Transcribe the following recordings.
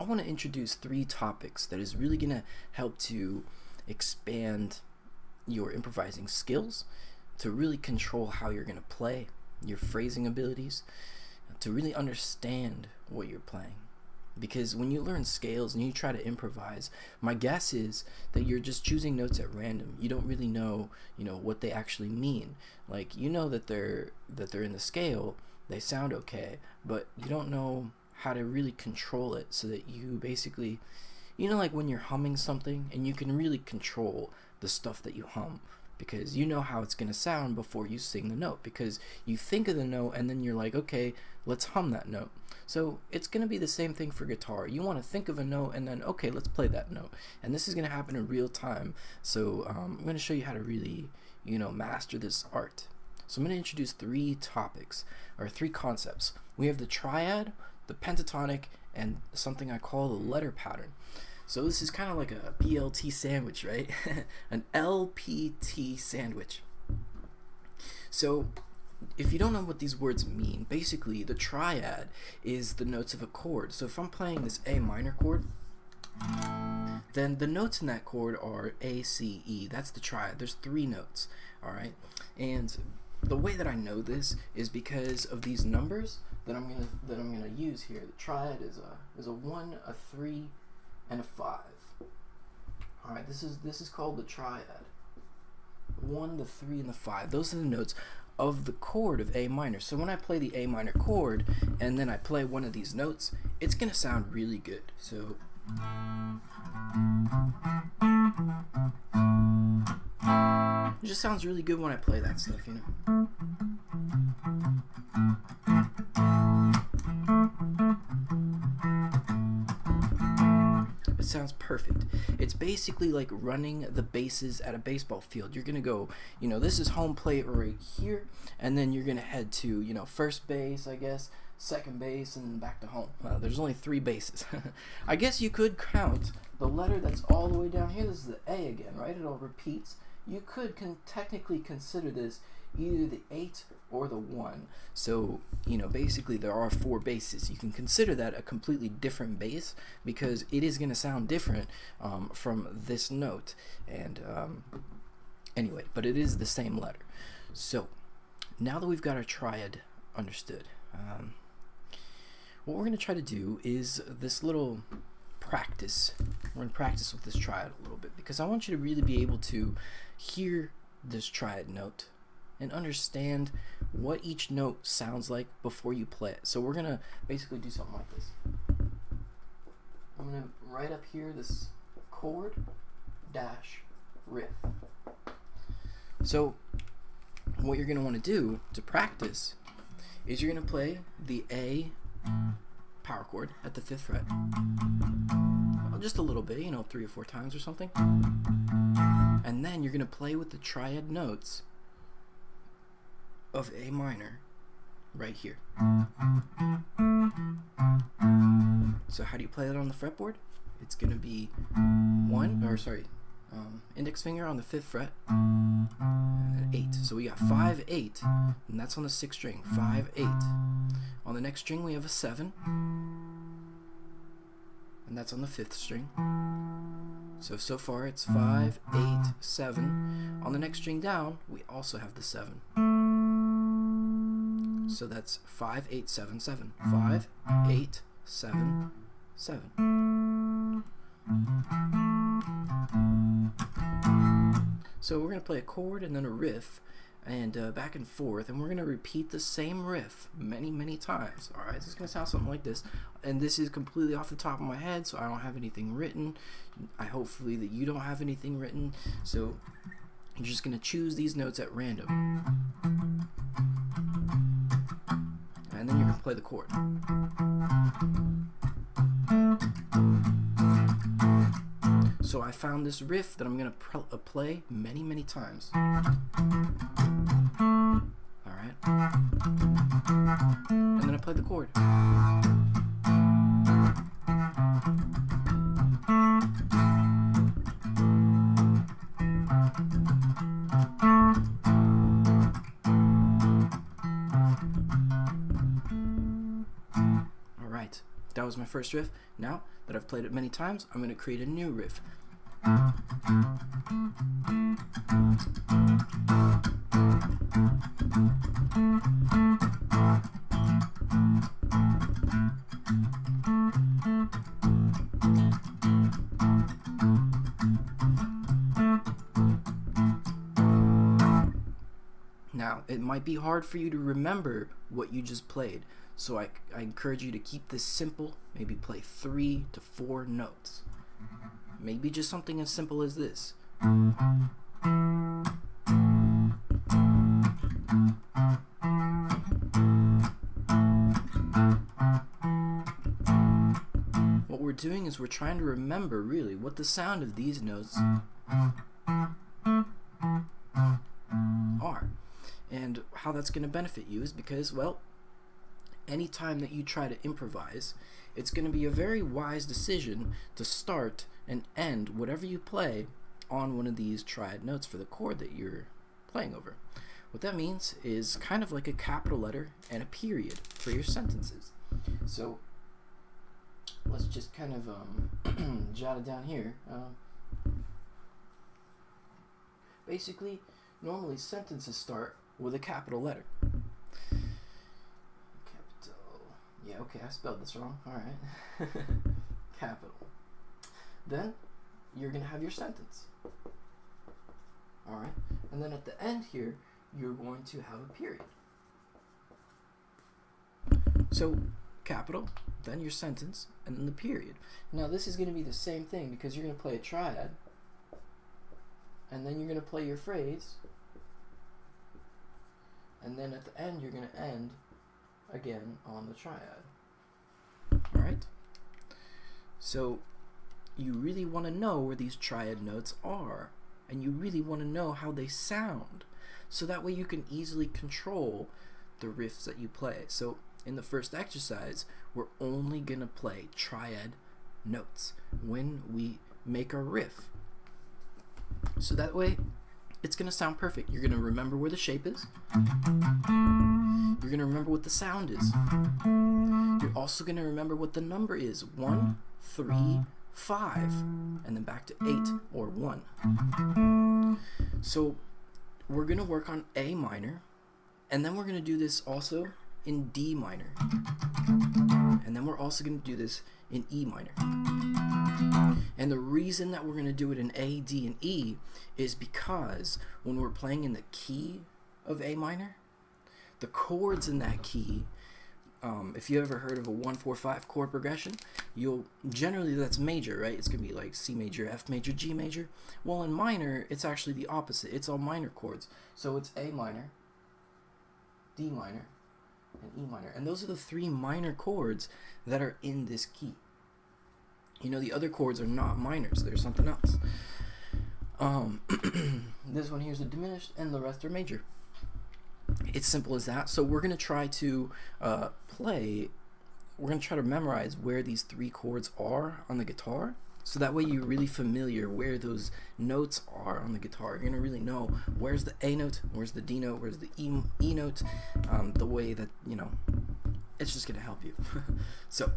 I want to introduce 3 topics that is really going to help to expand your improvising skills, to really control how you're going to play, your phrasing abilities, to really understand what you're playing. Because when you learn scales and you try to improvise, my guess is that you're just choosing notes at random. You don't really know, what they actually mean. Like, you know that they're in the scale, they sound okay, but you don't know how to really control it so that you basically, like when you're humming something and you can really control the stuff that you hum, because you know how it's going to sound before you sing the note, because you think of the note and then you're like, okay, let's hum that note. So it's going to be the same thing for guitar. You want to think of a note and then, okay, let's play that note. And this is going to happen in real time. So I'm going to show you how to really, master this art. So I'm going to introduce 3 topics, or 3 concepts. We have the triad, the pentatonic, and something I call the letter pattern. So this is kind of like a BLT sandwich, right? An LPT sandwich. So if you don't know what these words mean, basically the triad is the notes of a chord. So if I'm playing this A minor chord, then the notes in that chord are A, C, E. That's the triad. There's 3 notes, all right? And the way that I know this is because of these numbers that I'm gonna use here. The triad is a 1, a 3, and a 5. All right, this is called the triad. 1, the 3, and the 5. Those are the notes of the chord of A minor. So when I play the A minor chord and then I play one of these notes, it's gonna sound really good. So it just sounds really good when I play that stuff, It sounds perfect. It's basically like running the bases at a baseball field. You're gonna go, this is home plate right here, and then you're gonna head to, first base, I guess, second base, and then back to home. There's only 3 bases. I guess you could count the letter that's all the way down here. This is the A again, right? It all repeats. You could technically consider this either the 8 or the 1. So, basically there are 4 bases. You can consider that a completely different bass because it is going to sound different from this note. And anyway, but it is the same letter. So, now that we've got our triad understood, what we're going to try to do is this little practice. We're going to practice with this triad a little bit because I want you to really be able to hear this triad note and understand what each note sounds like before you play it. So we're going to basically do something like this. I'm going to write up here this chord dash riff. So what you're going to want to do to practice is you're going to play the A power chord at the 5th fret. Just a little bit, 3 or 4 times or something. And then you're going to play with the triad notes of A minor right here. So how do you play that on the fretboard? It's going to be index finger on the 5th fret and then 8. So we got 5, 8, and that's on the 6th string. 5, 8. On the next string we have a 7, and that's on the 5th string. So far it's 5, 8, 7. On the next string down we also have the 7. So that's 5, 8, 7, 7. 5, 8, 7, 7. So we're going to play a chord and then a riff, and back and forth, and we're going to repeat the same riff many times. Alright, this is going to sound something like this, and this is completely off the top of my head, so I don't have anything written. Hopefully that you don't have anything written, so you're just going to choose these notes at random, and then you're going to play the chord. So I found this riff that I'm going to play many times. Alright. And then I play the chord. Alright. That was my first riff. Now that I've played it many times, I'm going to create a new riff. Now, it might be hard for you to remember what you just played, so I encourage you to keep this simple. Maybe play 3 to 4 notes. Maybe just something as simple as this. What we're doing is we're trying to remember really what the sound of these notes are. And how that's going to benefit you is because, well, anytime that you try to improvise, it's going to be a very wise decision to start and end whatever you play on one of these triad notes for the chord that you're playing over. What that means is kind of like a capital letter and a period for your sentences. So let's just kind of jot it down here. Basically, normally sentences start with a capital letter. Yeah, okay, I spelled this wrong. Alright. Capital. Then you're going to have your sentence. Alright. And then at the end here, you're going to have a period. So, capital, then your sentence, and then the period. Now, this is going to be the same thing because you're going to play a triad, and then you're going to play your phrase, and then at the end, you're going to end again on the triad. Alright? So you really want to know where these triad notes are, and you really want to know how they sound, so that way you can easily control the riffs that you play. So in the first exercise, we're only going to play triad notes when we make our riff. So that way it's going to sound perfect. You're going to remember where the shape is. You're going to remember what the sound is. You're also going to remember what the number is. 1, 3, 5, and then back to 8 or 1. So we're going to work on A minor, and then we're going to do this also in D minor. And then we're also going to do this in E minor. And the reason that we're going to do it in A, D, and E is because when we're playing in the key of A minor, the chords in that key, if you ever heard of a 1-4-5 chord progression, you'll generally, that's major, right? It's going to be like C major, F major, G major. Well, in minor, it's actually the opposite. It's all minor chords. So it's A minor, D minor, and E minor. And those are the 3 minor chords that are in this key. You know, the other chords are not minors. There's something else. This one here is a diminished, and the rest are major. It's simple as that. So we're going to try to we're going to try to memorize where these 3 chords are on the guitar. So that way you're really familiar where those notes are on the guitar. You're going to really know where's the A note, where's the D note, where's the E note, the way that, you know, it's just going to help you. So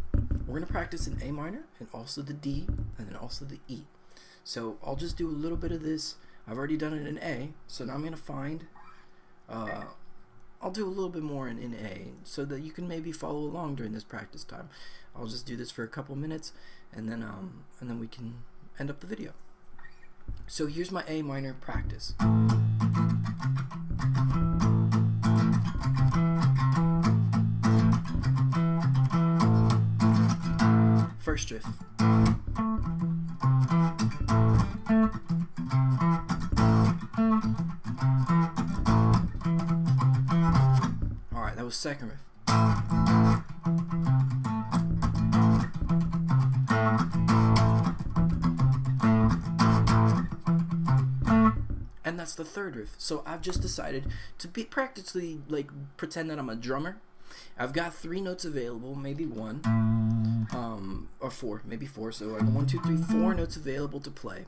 we're going to practice in A minor and also the D and then also the E. So I'll just do a little bit of this. I've already done it in A, so now I'm going to find, I'll do a little bit more in A so that you can maybe follow along during this practice time. I'll just do this for a couple minutes and then we can end up the video. So here's my A minor practice. First riff. Alright, that was second riff. And that's the third riff. So I've just decided to be practically like pretend that I'm a drummer. I've got 3 notes available, maybe 1, or 4, maybe 4. So I got 1, 2, 3, 4 notes available to play.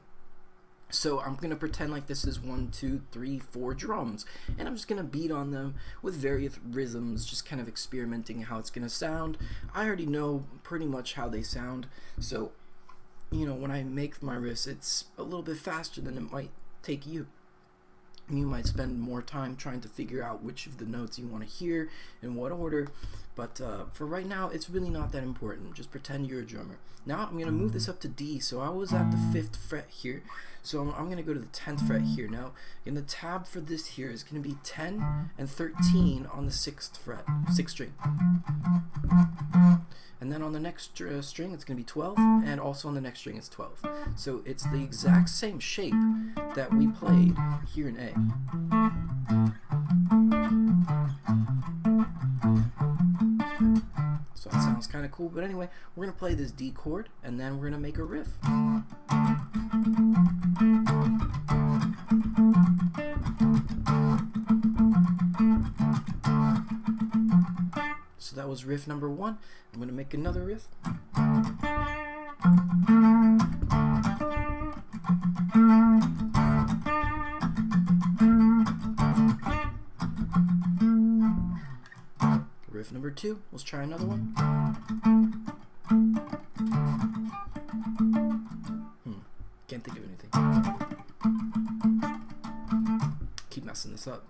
So I'm going to pretend like this is 1, 2, 3, 4 drums, and I'm just going to beat on them with various rhythms, just kind of experimenting how it's going to sound. I already know pretty much how they sound, so when I make my riffs, it's a little bit faster than it might take you. You might spend more time trying to figure out which of the notes you want to hear in what order, but for right now, it's really not that important. Just pretend you're a drummer. Now I'm going to move this up to D, so I was at the 5th fret here, so I'm going to go to the 10th fret here. Now, the tab for this here is going to be 10 and 13 on the 6th fret, 6th string. And then on the next string, it's going to be 12, and also on the next string, it's 12. So it's the exact same shape that we played here in A. So that sounds kind of cool, but anyway, we're going to play this D chord, and then we're going to make a riff. So that was riff number 1. I'm going to make another riff. Riff number 2. Let's try another one. Can't think of anything. Keep messing this up.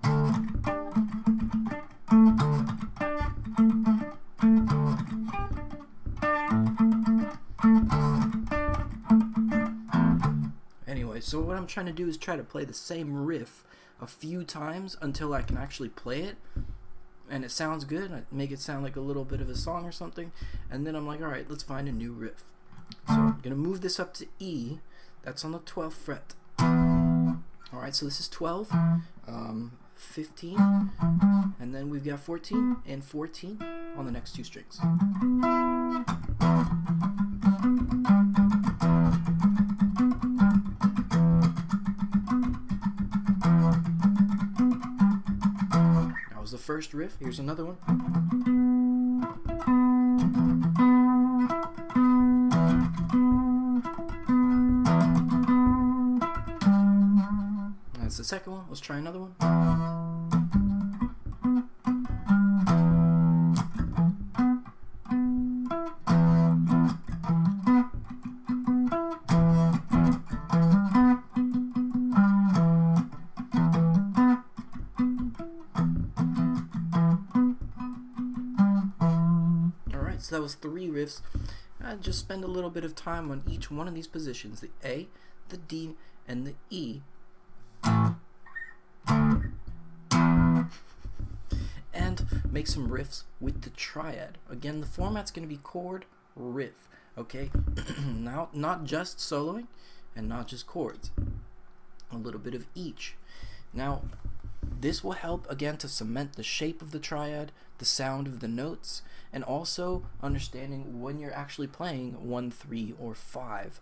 Anyway, so what I'm trying to do is try to play the same riff a few times until I can actually play it and it sounds good. I make it sound like a little bit of a song or something, and then I'm like, alright, let's find a new riff. So I'm gonna move this up to E. That's on the 12th fret. Alright, so this is 12, 15, and then we've got 14 and 14 on the next 2 strings. That was the first riff. Here's another one. That's the second one. Let's try another one. Alright, so that was 3 riffs. I just spend a little bit of time on each one of these positions, the A, the D, and the E. And make some riffs with the triad. Again, the format's going to be chord, riff, okay? Now, not just soloing and not just chords. A little bit of each. Now, this will help, again, to cement the shape of the triad, the sound of the notes, and also understanding when you're actually playing 1, 3, or 5.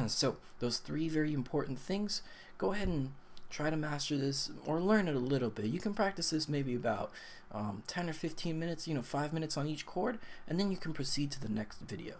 So, those 3 very important things, go ahead and try to master this or learn it a little bit. You can practice this maybe about 10 or 15 minutes, 5 minutes on each chord, and then you can proceed to the next video.